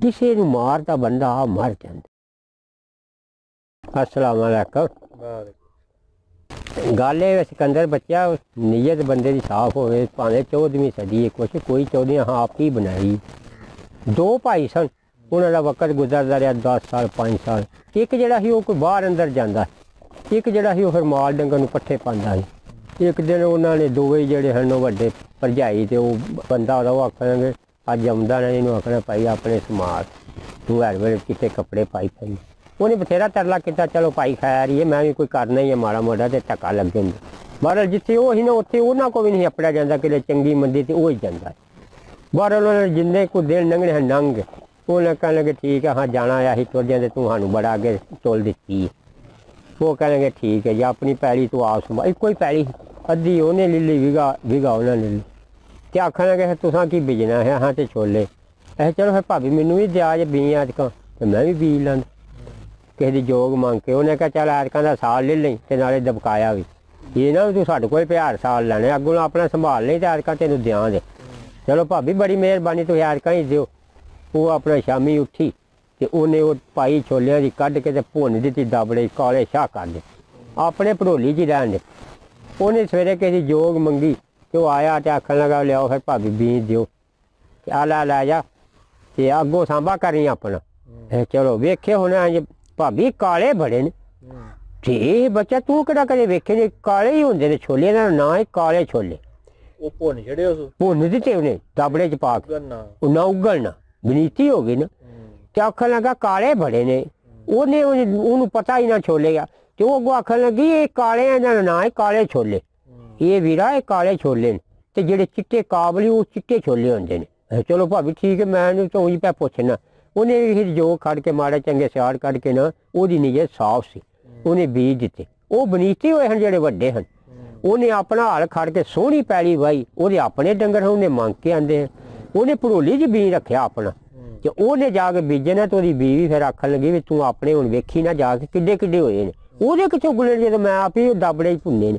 किसी नूं मारता बंदा मर जांदा। अस्सलाम वालेकुम। गल है सिकंदर बच्चा नीयत बंदे दी साफ होवे भावें 14वीं सदी कुछ कोई 14 आप ही बनाई। दो भाई सन उन्हां दा वक्त गुजरदा रहा 10 साल 5 साल। एक जिहड़ा ही कोई बाहर अंदर जांदा, एक जिहड़ा ही फिर माल डंगर नूं पट्ठे पांदा सी। एक दिन उन्होंने दोवे जिहड़े हन वड्डे भरजाई ते बंदा आखणगे अज आउंदा ना इहनूं आखना भाई अपने समाल तू हर वेले चिट्टे कपड़े पाई पाई। उन्हें बथेरा तरला किया चलो भाई खैर ही है मैं भी कोई करना ही है माड़ा मोटा तो धक्का लग जाए। बहरहाल जिथे वो ही ना उत्थे उन्होंने को भी नहीं अपड़िया जाता कि चंगी मंदी तो वही जाता। बहरहाल उन्होंने जिन्ने को दिन लंघने हैं लंघ उन्हें कह लगे ठीक है हाँ जाना आया ही तुर जाते तू सानू बड़ा अगे तोल दी। वो कह लगे ठीक है जी अपनी पैली तू आप संभाल एक ही पैली अद्धी उन्हें ले ली विगा विगा उन्हें ले ली। तो आखन लगे तुसा की बीजना है हाँ तो छोले ऐसे चलो फिर भाभी मैनू भी दिया जे बीज अजक तो मैं भी बीज ला किसी की जोग मंग के। उन्हें कहा चल अजकों का साल ले ली तो नाले दबकाया भी ये ना तू साढ़े को हज़ार साल लैने अगों अपना संभाल ली तो अजक तेन दियाँ दे। चलो भाभी बड़ी मेहरबानी तुम अजक ही दिओ। वो अपना शामी उठी तो उन्हें वो पाई छोलिया की कढ़ के भुन दी दबड़े काले शाह कर दे अपने भड़ोली च रहन दे। उन्हें सवेरे किसी जोग मंगी तो आया तो आखन लगा लियाओ फिर भाभी बीज दिओ आ लै जा तो अगों सांभा करी अपना। चलो वेखे होने भाभी काले बड़े ने ठीक बच्चा तू कि कदे वेखे ने काले ही होंगे ने छोले का ना ही काले छोले भुन दिते उन्हें दबड़े च पा के ना उगलना बनीती हो गई ना। तो आखन लगा काले बड़े ने उन्हें पता ही ना छोले का तो वो अगों आखन लगी ये काले इन्होंने ना ही काले छोले ये वीरा ये काले छोले ने तो जेडे चिट्टे काबली वो चिट्टे छोले होंगे ने। चलो भाभी ठीक है मैं तो ही पे पुछना। उन्हें फिर जो खड़ के माड़े चंगे सियाड़ कढ़ के ना वो नीयत साफ सी उन्हें बीज दिते। वो बनीते हुए हैं जेडे वड्डे हैं उन्हें अपना हल खड़ के सोहनी पैली वाई वो अपने डंगर उन्हें मंग के आंदे हैं। उन्हें भड़ोली च बीज रखा अपना तो उन्हें जाके बीजे ना तो बीज भी फिर आखन लगी भी तू अपने हुण वेखी ना जाके किड्डे किड्डे होए ने वो कितों गुले जो मैं आप ही दबड़े भुन्ने ने।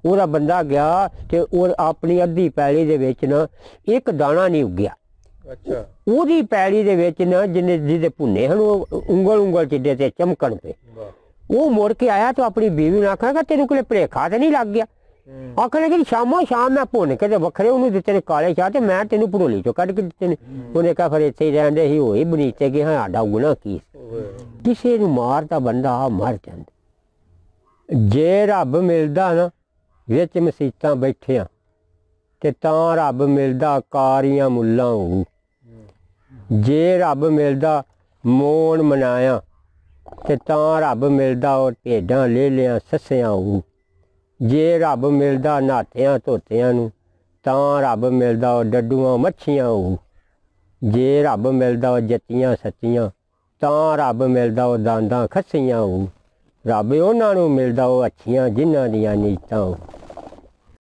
वो बंदा गया तो अपनी अद्धी पैली दे विच ना एक दाना नहीं उगया। ओदी पैली दे विच ना जिन्हें जिदे भुन्ने हैं उंगल उंगल चिड्डे ते चमकन पे। वो मुड़ के आया तो अपनी बीवी ने आखा तेन को भलेखा तो नहीं लग गया। आखन लगे शामों शाम मैं भुन के वखरे उन्होंने दिते ने काले शाह तो मैं तेन भड़ोली चो कढ़ के दिते ने। उन्हें कहा फिर इत्थे ही रहंदे ही होई बनीते कि हाँ साडा गुनाह की किसी नूं मारता बंदा मर जांदा। जे रब मिलदा ना विच मसीतां बैठियां ते तां रब मिलदा कारियां मुल्लां होऊ। जे रब मिलदा मोन मनाया ते तां रब मिलदा वो भेडां लेलियां सस्सियां होऊ। जे रब मिलदा नहातियां धोतियां नूं तां रब मिलदा वो डड्डूआं मच्छियां होऊ। जे रब मिलदा वो जत्तियां सत्तियां तां रब मिलदा वो दांदां खस्सियां होऊ। रब उन्हां नूं मिलदा वो अच्छियां जिन्हां दियां नीतां होऊ।